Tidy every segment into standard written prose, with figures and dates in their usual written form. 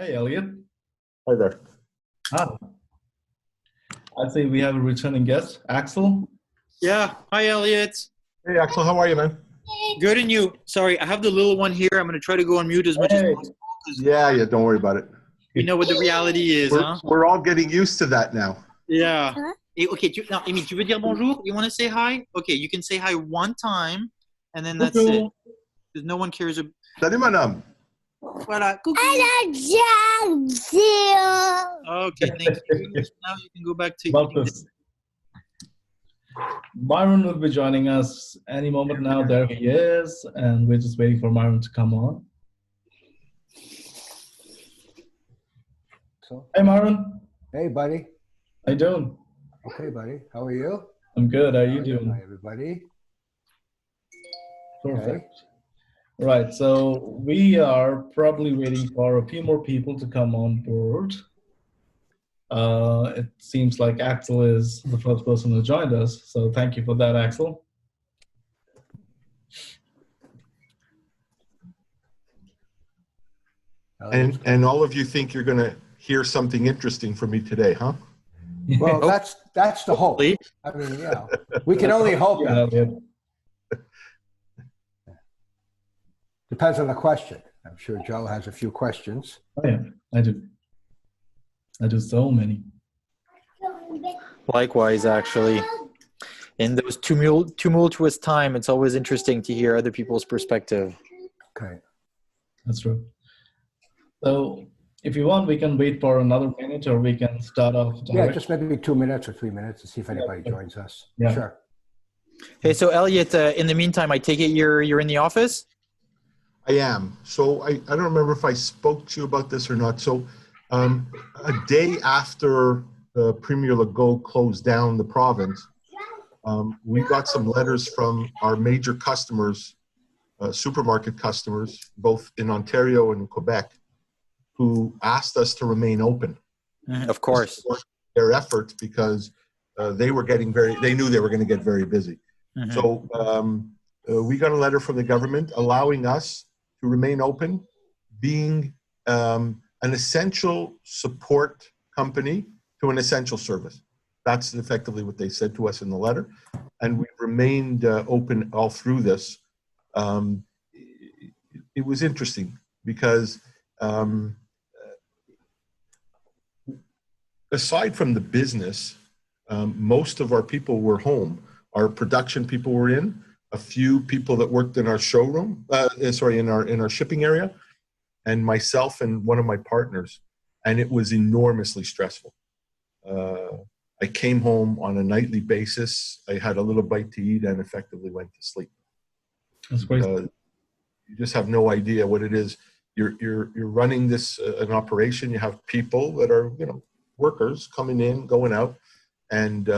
Hey, Elliot. Hi there. Ah, I see we have a returning guest, Axel. Yeah. Hi, Elliot. Hey, Axel, how are you, man? Good, and you? Sorry, I have the little one here. I'm going to try to go on mute as much as Hey. possible. Yeah, don't worry about it. You know what the reality is, We're, huh? we're all getting used to that now. Yeah. Okay, non, Amy, tu veux dire bonjour? You want to say hi? Okay, you can say hi one time, and then that's it. Because no one cares. Salut, mon homme. Voilà. Coucou. Okay, thank you. Now you can go back to eating. Myron will be joining us any moment now. There he is, and we're just waiting for Myron to come on. Hey, Myron. Hey, buddy. How you doing? Okay, buddy. How are you? I'm good. How are you doing? Hi, everybody. Perfect. Okay. Right, so we are probably waiting for a few more people to come on board. It seems like Axel is the first person who joined us, so thank you for that, Axel. And all of you think you're going to hear something interesting from me today, huh? Well, that's the hope. I mean, we can only hope. Yeah. Depends on the question. I'm sure Joe has a few questions. Oh, yeah, I do. I do so many. Likewise, actually. In those tumultuous time, it's always interesting to hear other people's perspective. Okay. That's true. So if you want, we can wait for another minute, or we can start off. Yeah, just maybe 2 minutes or 3 minutes to see if anybody joins us. Yeah. Sure. Hey, so Elliot, in the meantime, I take it you're in the office? I am. So I don't remember if I spoke to you about this or not. So a day after Premier Legault closed down the province, we got some letters from our major customers, supermarket customers, both in Ontario and Quebec, who asked us to remain open. Of course. Their efforts, because they knew they were going to get very busy. Mm-hmm. So we got a letter from the government allowing us to remain open, being an essential support company to an essential service. That's effectively what they said to us in the letter. And we remained open all through this. It was interesting because aside from the business, most of our people were home. Our production people were in. A few people that worked in our showroom, in our shipping area, and myself and one of my partners, and it was enormously stressful. I came home on a nightly basis. I had a little bite to eat and effectively went to sleep. That's great. You just have no idea what it is. You're running this an operation. You have people that are workers coming in, going out, and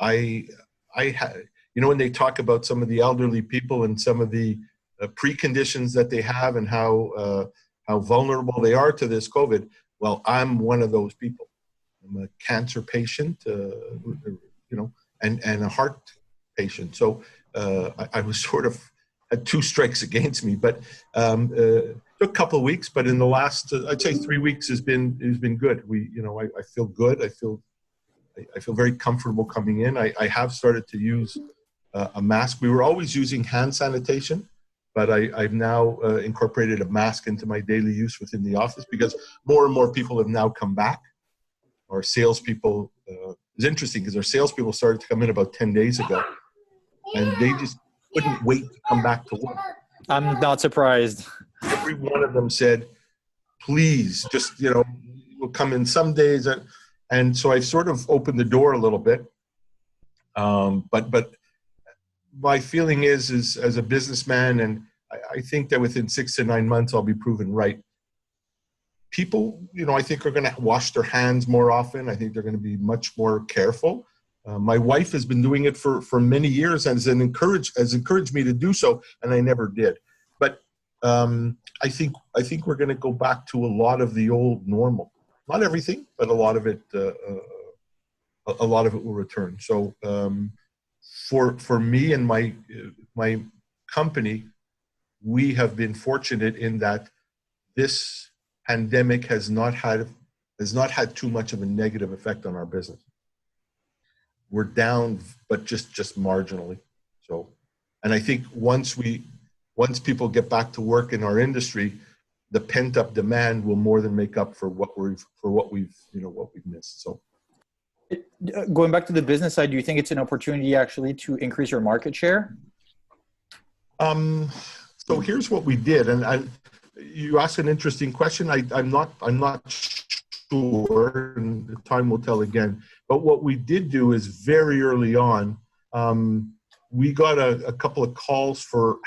I had. When they talk about some of the elderly people and some of the preconditions that they have and how vulnerable they are to this COVID, well, I'm one of those people. I'm a cancer patient, and a heart patient. So I was sort of had two strikes against me, but took a couple of weeks. But in the last, I'd say 3 weeks has been good. I feel good. I feel very comfortable coming in. I have started to use a mask. We were always using hand sanitation, but I've now incorporated a mask into my daily use within the office because more and more people have now come back. Our salespeople, it's interesting because our salespeople started to come in about 10 days ago, and they just couldn't wait to come back to work. I'm not surprised. Every one of them said, please, just, we'll come in some days. And so I've sort of opened the door a little bit. But my feeling is as a businessman, and I think that within 6 to 9 months, I'll be proven right. People, I think are going to wash their hands more often. I think they're going to be much more careful. My wife has been doing it for many years and has encouraged me to do so, and I never did. But I think we're going to go back to a lot of the old normal. Not everything, but a lot of it will return. So for me and my company, we have been fortunate in that this pandemic has not had too much of a negative effect on our business. We're down, but just marginally. So, and I think once people get back to work in our industry, the pent up demand will more than make up for what we've missed. So, going back to the business side, do you think it's an opportunity actually to increase your market share? So here's what we did, and you asked an interesting question. I'm not sure, and the time will tell again. But what we did do is very early on, we got a couple of calls for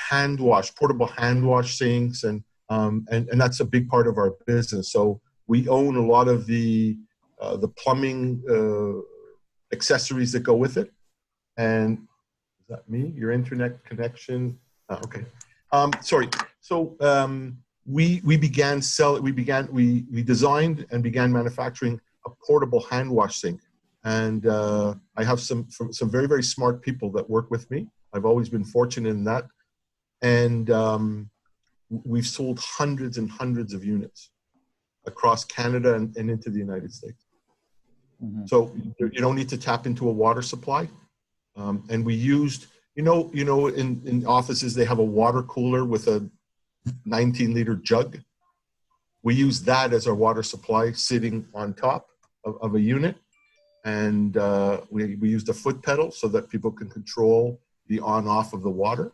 portable hand wash sinks, and that's a big part of our business. So we own a lot of the plumbing accessories that go with it. And is that me? Your internet connection? Oh, okay. Sorry. So we designed and began manufacturing a portable hand wash sink. And I have some very, very smart people that work with me. I've always been fortunate in that. And we've sold hundreds and hundreds of units across Canada and into the United States. Mm-hmm. So you don't need to tap into a water supply. And we used, in offices, they have a water cooler with a 19-liter jug. We use that as our water supply sitting on top of a unit. And we used a foot pedal so that people can control the on-off of the water.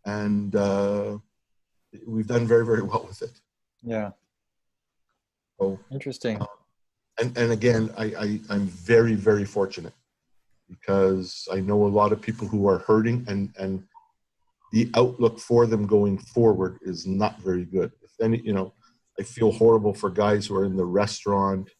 And we've done very, very well with it. Yeah. So, interesting. And again, I'm very, very fortunate because I know a lot of people who are hurting and the outlook for them going forward is not very good. If any, I feel horrible for guys who are in the restaurant,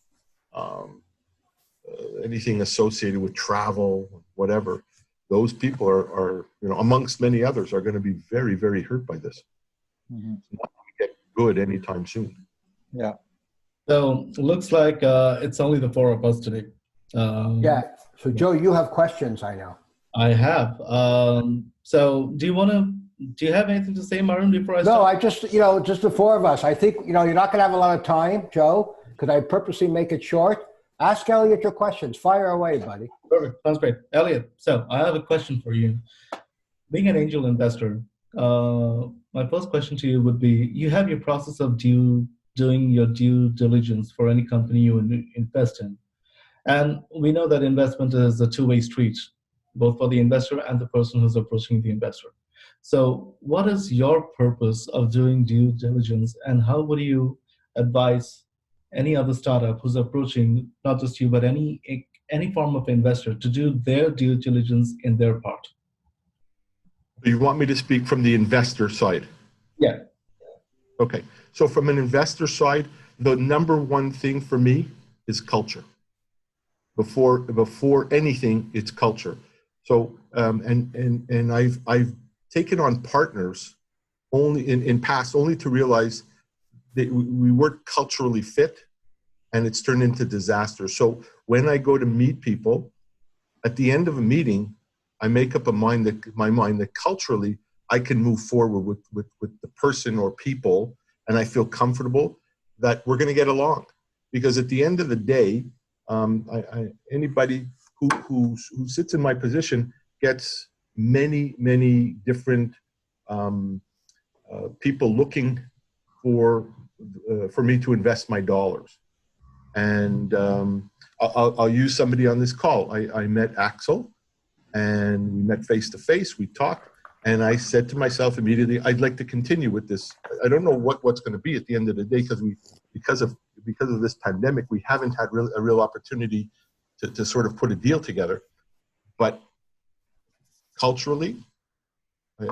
anything associated with travel, whatever. Those people are amongst many others, are going to be very, very hurt by this. Mm-hmm. It's not going to get good anytime soon. Yeah. So looks like it's only the four of us today. Yeah. So Joe, you have questions, I know. I have. So do you have anything to say, Myron, before I start? No, I just the four of us. I think, you're not going to have a lot of time, Joe, because I purposely make it short. Ask Elliot your questions. Fire away, buddy. Perfect. Sounds great. Elliot, so I have a question for you. Being an angel investor, my first question to you would be, you have your process of doing your due diligence for any company you invest in. And we know that investment is a two-way street, both for the investor and the person who's approaching the investor. So what is your purpose of doing due diligence, and how would you advise any other startup who's approaching not just you, but any form of investor to do their due diligence in their part? You want me to speak from the investor side? Yeah. Okay. So from an investor side, the number one thing for me is culture. Before anything, it's culture. So and I've taken on partners only in past only to realize that we weren't culturally fit, and it's turned into disaster. So when I go to meet people, at the end of a meeting, I make up my mind that culturally I can move forward with the person or people, and I feel comfortable that we're going to get along. Because at the end of the day, anybody who sits in my position gets many different people looking for me to invest my dollars. And I'll use somebody on this call. I met Axel, and we met face to face. We talked, and I said to myself immediately, I'd like to continue with this. I don't know what's going to be at the end of the day, because of this pandemic, we haven't had a real opportunity to sort of put a deal together. But culturally,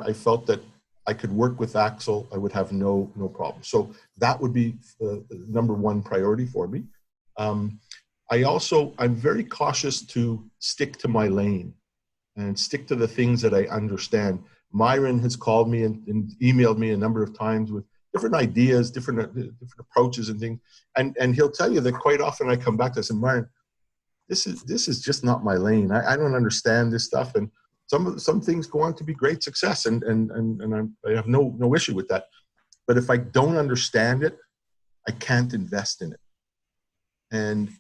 I felt that I could work with Axel. I would have no problem. So that would be the number one priority for me. I'm very cautious to stick to my lane and stick to the things that I understand. Myron has called me and emailed me a number of times with different ideas, different approaches and things. And he'll tell you that quite often I come back to this and Myron, this is just not my lane. I don't understand this stuff. And some things go on to be great success, and I have no issue with that. But if I don't understand it, I can't invest in it. And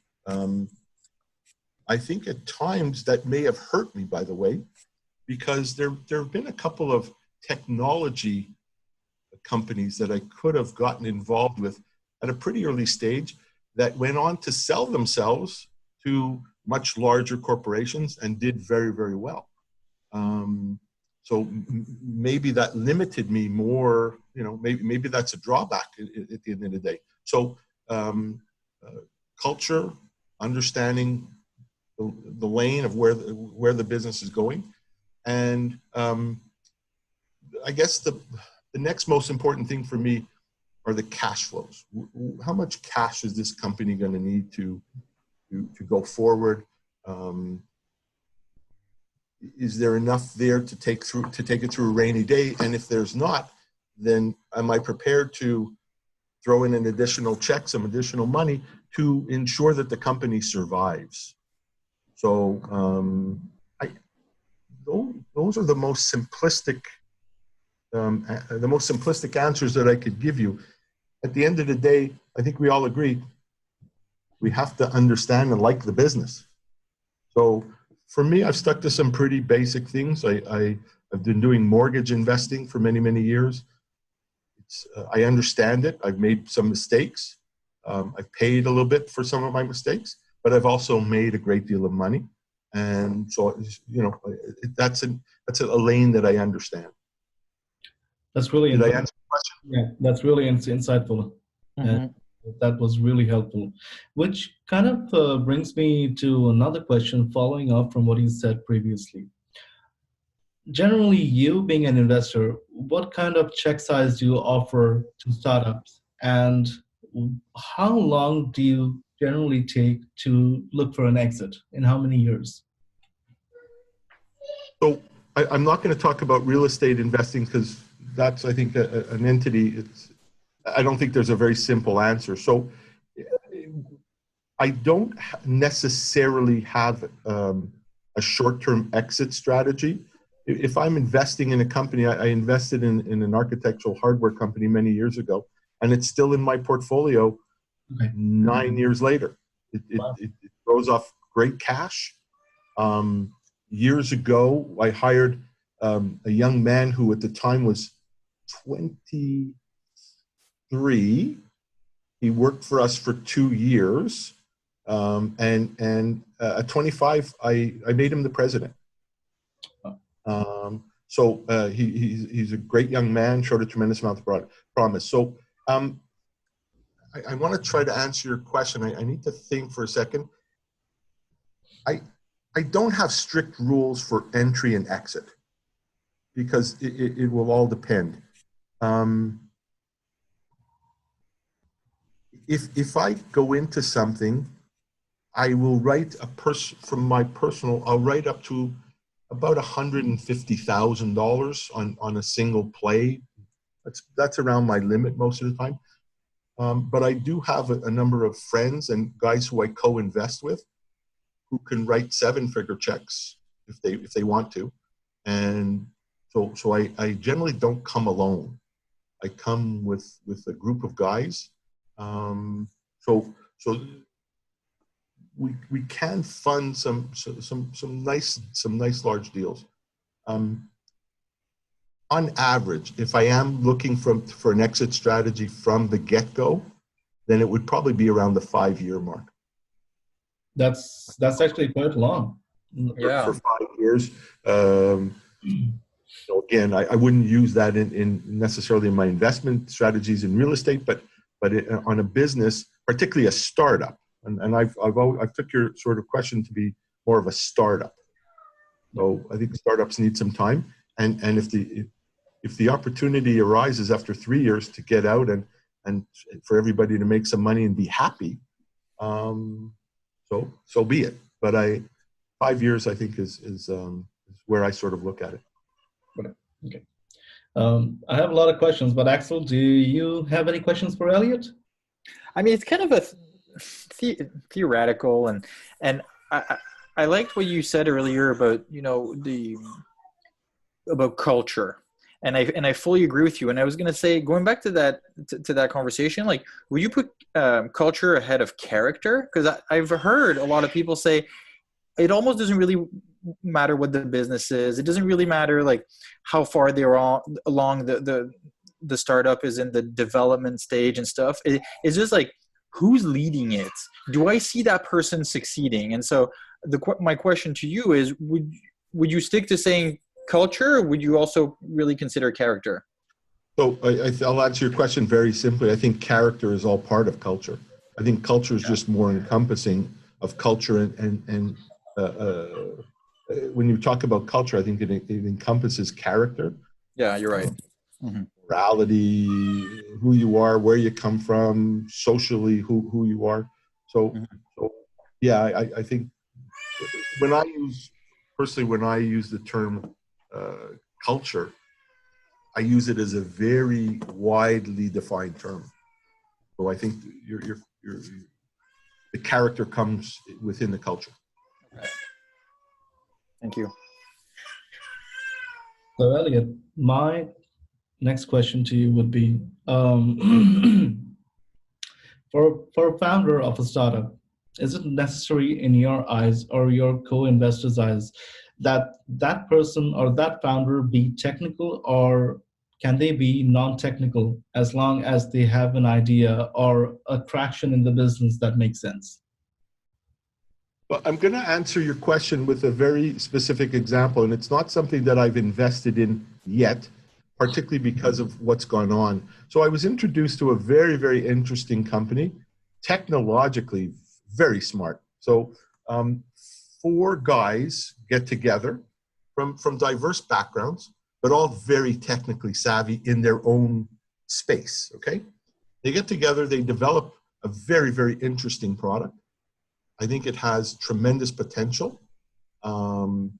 I think at times that may have hurt me, by the way, because there have been a couple of technology companies that I could have gotten involved with at a pretty early stage that went on to sell themselves to much larger corporations and did very, very well. So maybe that limited me more, you know, maybe that's a drawback at the end of the day. So culture, understanding the lane of where the business is going. And I guess the next most important thing for me are the cash flows. How much cash is this company going to need to go forward? Is there enough there to take it through a rainy day? And if there's not, then am I prepared to throw in an additional check, some additional money to ensure that the company survives? So those are the most simplistic answers that I could give you. At the end of the day, I think we all agree we have to understand and like the business. So for me, I've stuck to some pretty basic things. I've been doing mortgage investing for many, many years. I understand it. I've made some mistakes. I've paid a little bit for some of my mistakes, but I've also made a great deal of money. And so, you know, that's a lane that I understand. That's really Did I answer the question? Yeah, that's really insightful. Mhm. That was really helpful. Which kind of brings me to another question following up from what you said previously. Generally, you being an investor, what kind of check size do you offer to startups? And how long do you generally take to look for an exit? In how many years? So I'm not going to talk about real estate investing because that's, I think, an entity. I don't think there's a very simple answer. So I don't necessarily have a short-term exit strategy. If I'm investing in a company, I invested in an architectural hardware company many years ago, and it's still in my portfolio 9 years later. It throws off great cash. Years ago, I hired a young man who at the time was 23. He worked for us for 2 years. And at 25, I made him the president. So he's a great young man, showed a tremendous amount of promise. So I want to try to answer your question. I need to think for a second. I don't have strict rules for entry and exit because it will all depend. If I go into something, I will write from my personal, I'll write up to about $150,000 on a single play. That's around my limit most of the time. But I do have a number of friends and guys who I co-invest with who can write 7-figure checks if they want to. And so I generally don't come alone. I come with a group of guys. So we can fund some nice large deals. On average, if I am looking for an exit strategy from the get-go, then it would probably be around the 5-year mark. That's actually quite long. Yeah. For 5 years. So again, I wouldn't use that in necessarily in my investment strategies in real estate, but on a business, particularly a startup. And I took your sort of question to be more of a startup. So I think startups need some time, and if the opportunity arises after 3 years to get out and for everybody to make some money and be happy, so be it. But 5 years I think is where I sort of look at it. Okay. I have a lot of questions, but Axel, do you have any questions for Elliot? I mean, it's kind of a theoretical, and I liked what you said earlier about, you know, about culture. And I fully agree with you. And I was going to say, going back to that conversation, like, would you put culture ahead of character? Because I've heard a lot of people say it almost doesn't really matter what the business is. It doesn't really matter like how far they're along the startup is in the development stage and stuff. It's just like, who's leading it? Do I see that person succeeding? And so my question to you is, would you stick to saying culture, or would you also really consider character? So I'll answer your question very simply. I think character is all part of culture. I think culture is just more encompassing of culture, and when you talk about culture, I think it encompasses character. Yeah, you're right. Mm-hmm. Morality, who you are, where you come from, socially, who you are. So, yeah, I think when I use the term culture, I use it as a very widely defined term. So I think the character comes within the culture. Thank you. So Elliot, my next question to you would be, for a founder of a startup, is it necessary in your eyes or your co-investors' eyes that person or that founder be technical, or can they be non-technical as long as they have an idea or a traction in the business that makes sense? Well, I'm going to answer your question with a very specific example, and it's not something that I've invested in yet, particularly because of what's gone on. So I was introduced to a very, very interesting company, technologically very smart. So 4 guys get together from diverse backgrounds, but all very technically savvy in their own space, okay? They get together, they develop a very, very interesting product. I think it has tremendous potential. And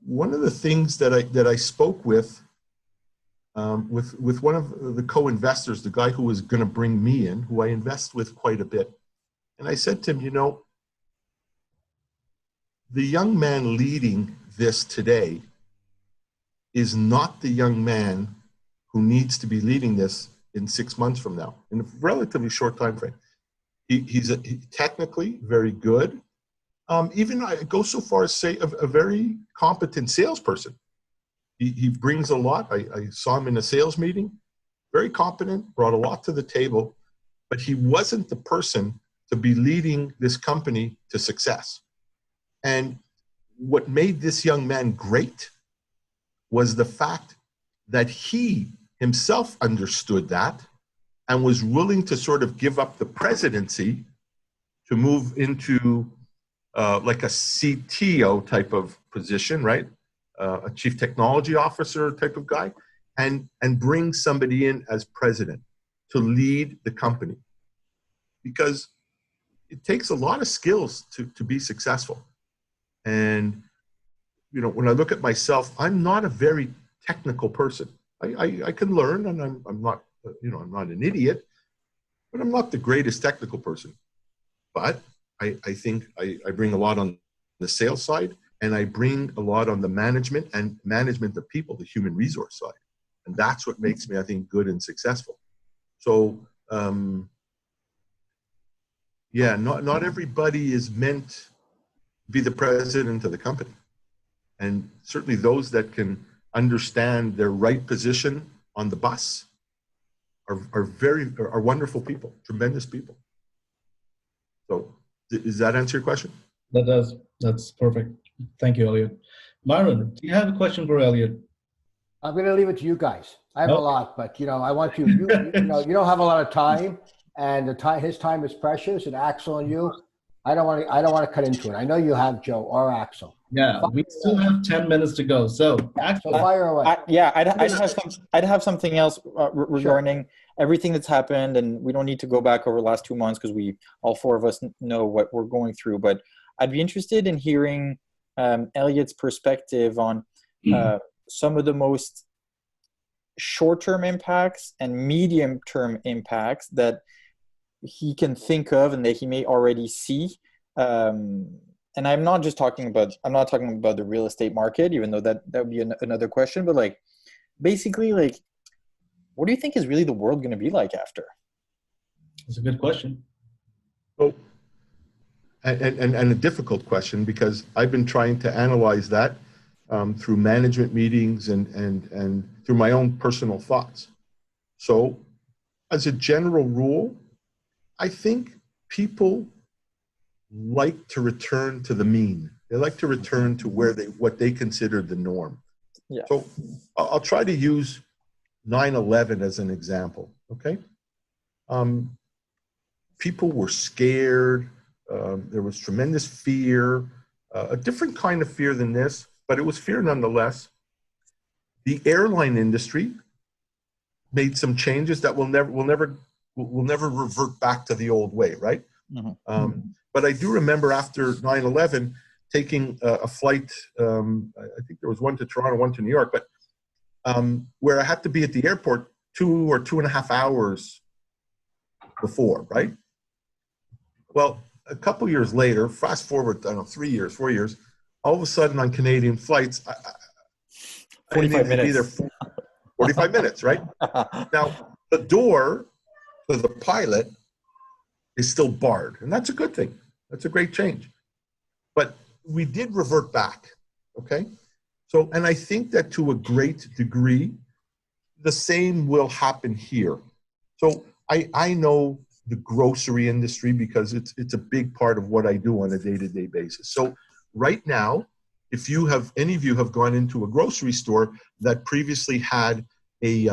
one of the things that I spoke with one of the co-investors, the guy who was going to bring me in, who I invest with quite a bit, and I said to him, you know, the young man leading this today is not the young man who needs to be leading this in 6 months from now, in a relatively short time frame. He's technically very good. Even I go so far as say a very competent salesperson. He brings a lot. I saw him in a sales meeting, very competent, brought a lot to the table, but he wasn't the person to be leading this company to success. And what made this young man great was the fact that he himself understood that and was willing to sort of give up the presidency to move into like a CTO type of position, right? A chief technology officer type of guy, and bring somebody in as president to lead the company. Because it takes a lot of skills to be successful. And, you know, when I look at myself, I'm not a very technical person. I can learn, and I'm not, you know, I'm not an idiot, but I'm not the greatest technical person. But I think I bring a lot on the sales side, and I bring a lot on the management of people, the human resource side. And that's what makes me, I think, good and successful. So, yeah, not everybody is meant to be the president of the company. And certainly those that can understand their right position on the bus are wonderful people, tremendous people. So does that answer your question? That does. That's perfect. Thank you, Elliot. Myron, do you have a question for Elliot? I'm going to leave it to you guys. I have a lot, but you know, I want you. You know, you don't have a lot of time, and his time is precious. And Axel and you, I don't want to cut into it. I know you have Joe or Axel. Yeah, we still have 10 minutes to go. So, Axel, fire away. I'd have something else regarding everything that's happened, and we don't need to go back over the last 2 months because all 4 of us know what we're going through. But I'd be interested in hearing Elliot's perspective on some of the most short-term impacts and medium-term impacts that he can think of and that he may already see and I'm not talking about the real estate market, even though that would be another question, but like basically like what do you think is really the world going to be like after? It's a good question. Well, and a difficult question, because I've been trying to analyze that through management meetings and through my own personal thoughts. So as a general rule, I think people like to return to the mean. They like to return to what they consider the norm. Yeah. So I'll try to use 9/11 as an example. Okay. People were scared. There was tremendous fear, a different kind of fear than this, but it was fear nonetheless. The airline industry made some changes that will never revert back to the old way, right? Mm-hmm. But I do remember after 9/11 taking a flight. I think there was one to Toronto, one to New York, but where I had to be at the airport 2 or 2.5 hours before, right? Well, a couple years later, fast forward, I don't know, 3 years, 4 years, all of a sudden on Canadian flights, I 45 didn't need to be there minutes. 45 minutes, right? Now, the door to the pilot is still barred, and that's a good thing. That's a great change. But we did revert back, okay? So, and I think that to a great degree, the same will happen here. So I know the grocery industry because it's a big part of what I do on a day-to-day basis. So right now, if any of you have gone into a grocery store that previously had a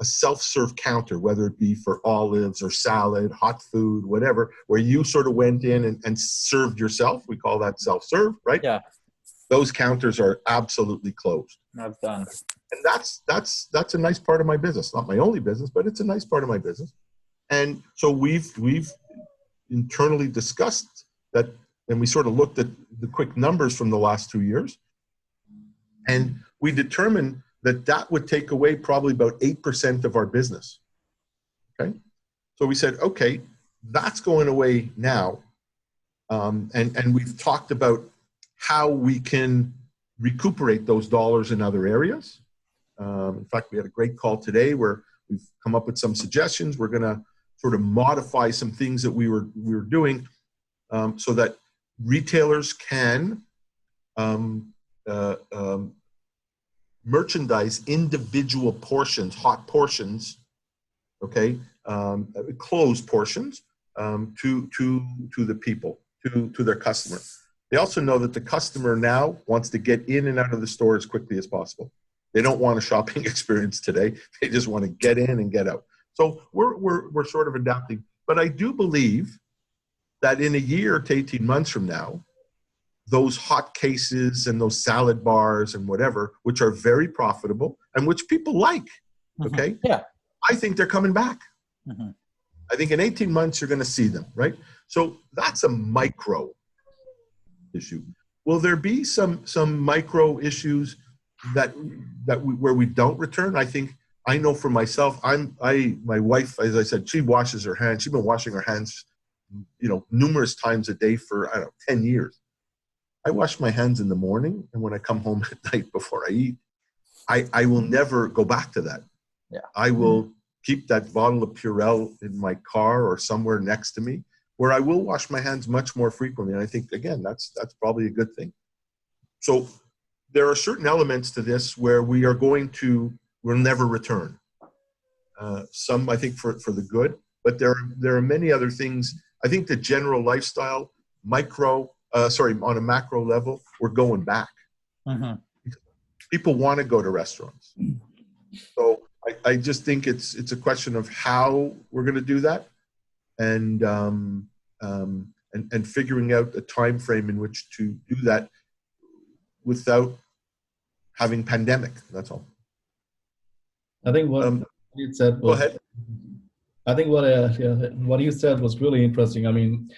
self-serve counter, whether it be for olives or salad, hot food, whatever, where you sort of went in and served yourself, we call that self-serve, right? Yeah. Those counters are absolutely closed. That's done. And that's a nice part of my business. Not my only business, but it's a nice part of my business. And so we've internally discussed that, and we sort of looked at the quick numbers from the last 2 years, and we determined that would take away probably about 8% of our business. Okay, so we said, okay, that's going away now, and we've talked about how we can recuperate those dollars in other areas. In fact, we had a great call today where we've come up with some suggestions. We're going to sort of modify some things that we were doing so that retailers can merchandise individual portions, hot portions, okay, closed portions to the people, to their customer. They also know that the customer now wants to get in and out of the store as quickly as possible. They don't want a shopping experience today. They just want to get in and get out. So we're sort of adapting. But I do believe that in a year to 18 months from now, those hot cases and those salad bars and whatever, which are very profitable and which people like, okay? Mm-hmm. Yeah. I think they're coming back. Mm-hmm. I think in 18 months, you're going to see them, right? So that's a micro issue. Will there be some micro issues where we don't return? I know for myself, my wife, as I said, she washes her hands. She's been washing her hands, numerous times a day for, 10 years. I wash my hands in the morning, and when I come home at night before I eat, I will never go back to that. Yeah. I will keep that bottle of Purell in my car or somewhere next to me, where I will wash my hands much more frequently. And I think, again, that's probably a good thing. So there are certain elements to this where we'll never return. Some, I think, for the good, but there are many other things. I think the general lifestyle, on a macro level, we're going back. Mm-hmm. People want to go to restaurants. So I just think it's a question of how we're going to do that, and figuring out a time frame in which to do that without having pandemic. That's all. I think what you said was. Go ahead. I think what you said was really interesting. I mean,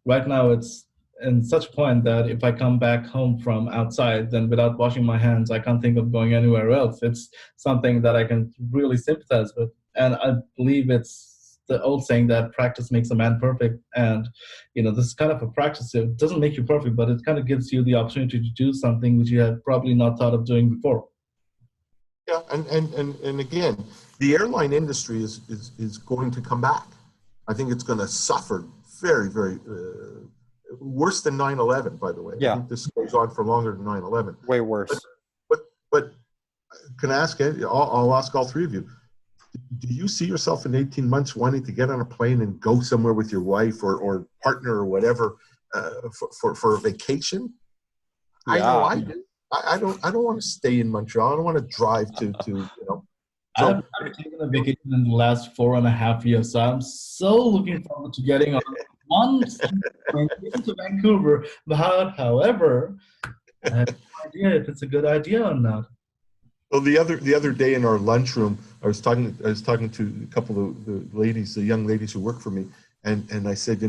right now it's in such point that if I come back home from outside, then without washing my hands, I can't think of going anywhere else. It's something that I can really sympathize with, and I believe it's the old saying that practice makes a man perfect, and this is kind of a practice. It doesn't make you perfect, but it kind of gives you the opportunity to do something which you had probably not thought of doing before. Yeah, and again, the airline industry is going to come back. I think it's going to suffer very, very worse than 9/11. By the way, Yeah. I think this goes on for longer than 9/11. Way worse. But can I ask? I'll ask all three of you. Do you see yourself in 18 months wanting to get on a plane and go somewhere with your wife or partner or whatever for a vacation? Yeah. I know I do. I don't want to stay in Montreal. I don't want to drive to So, I've taken a vacation in the last 4.5 years, so I'm so looking forward to getting on one plane to Vancouver. But however, I have no idea if it's a good idea or not. well, the other day in our lunchroom, I was talking to a couple of the ladies, the young ladies who work for me, and I said,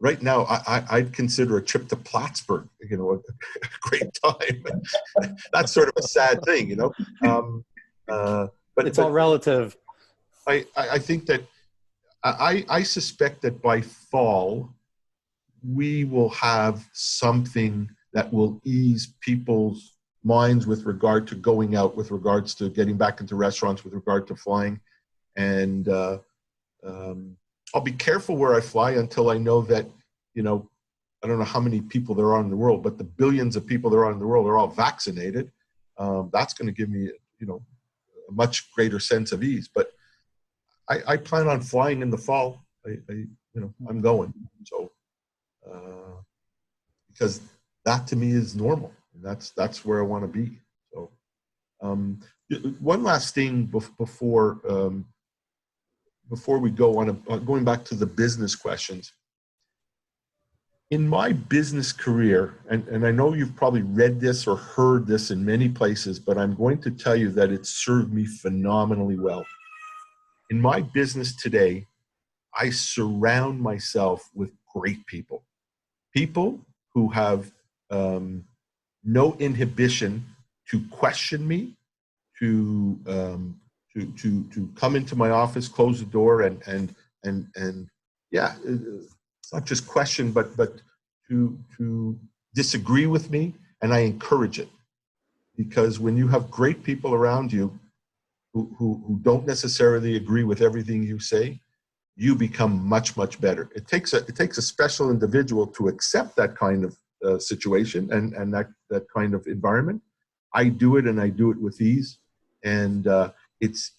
right now I'd consider a trip to Plattsburgh, a great time. That's sort of a sad thing, But It's all relative. I think that I suspect that by fall we will have something that will ease people's minds with regard to going out, with regards to getting back into restaurants, with regard to flying, and I'll be careful where I fly until I know that I don't know how many people there are in the world, but the billions of people there are in the world are all vaccinated. That's going to give me a much greater sense of ease. But I plan on flying in the fall. I'm going. So because that to me is normal. That's where I want to be. So one last thing before we go on, going back to the business questions. In my business career, and I know you've probably read this or heard this in many places, but I'm going to tell you that it's served me phenomenally well. In my business today, I surround myself with great people. People who have no inhibition to question me, to come into my office, close the door, and yeah, it's not just question, but to disagree with me, and I encourage it, because when you have great people around you who don't necessarily agree with everything you say, you become much, much better. It takes a special individual to accept that kind of situation and that kind of environment. I do it, and I do it with ease, and it's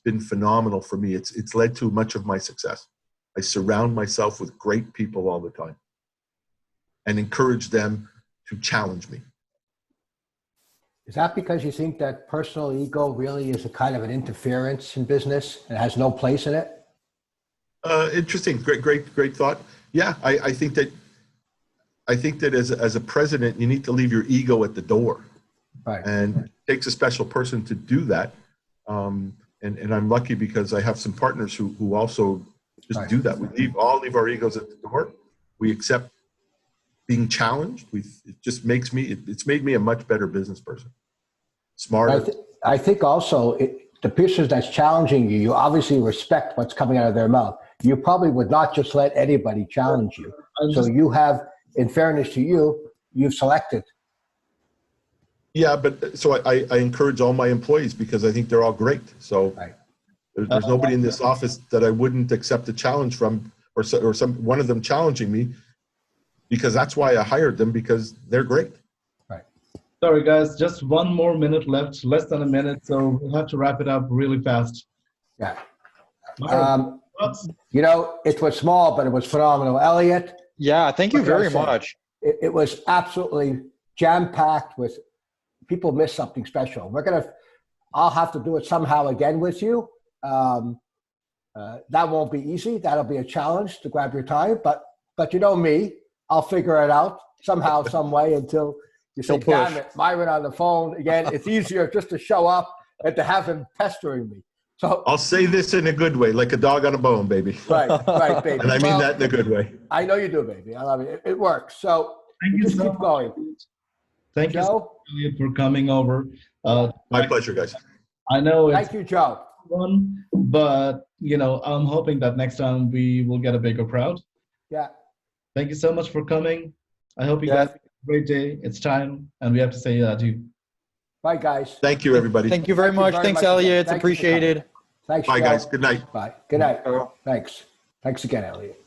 been phenomenal for me. It's led to much of my success. I surround myself with great people all the time and encourage them to challenge me. Is that because you think that personal ego really is a kind of an interference in business and has no place in it? Interesting. Great thought. Yeah, I think that as a president, you need to leave your ego at the door. Right. And it takes a special person to do that. And I'm lucky because I have some partners who also just do that. We all leave our egos at the door. We accept being challenged. It's made me a much better business person. Smarter. I think also the person that's challenging you obviously respect what's coming out of their mouth. You probably would not just let anybody challenge you. So you have, in fairness to you, you've selected. Yeah, but so I encourage all my employees because I think they're all great. So there's nobody in this office that I wouldn't accept a challenge from, or one of them challenging me, because that's why I hired them, because they're great. Right. Sorry, guys, just 1 more minute left, less than a minute, so we'll have to wrap it up really fast. Yeah. You know, it was small, but it was phenomenal. Elliot. Yeah, thank you very much. It was absolutely jam-packed with people missed something special. I'll have to do it somehow again with you. That won't be easy. That'll be a challenge to grab your time, but you know me, I'll figure it out somehow, some way until you say, damn it, Myron on the phone. Again, it's easier just to show up and to have him pestering me. So I'll say this in a good way, like a dog on a bone, baby. Right, baby. And I mean that in a good way. I know you do, baby. I love it. It works. So thank you just so keep much. going. Thank you, Elliot, for coming over. My pleasure, guys. I know. Thank you, Joe. one, but I'm hoping that next time we will get a bigger crowd. Yeah. Thank you so much for coming. I hope you Yeah. guys have a great day. It's time, and we have to say adieu. Bye, guys. Thank you, everybody. Thank you very much. Thanks, again. Elliot. It's Thank you for coming. appreciated. Thanks, Bye, Joe. guys. Good night. Bye. Good night. Ciao. Thanks. Thanks again, Elliot.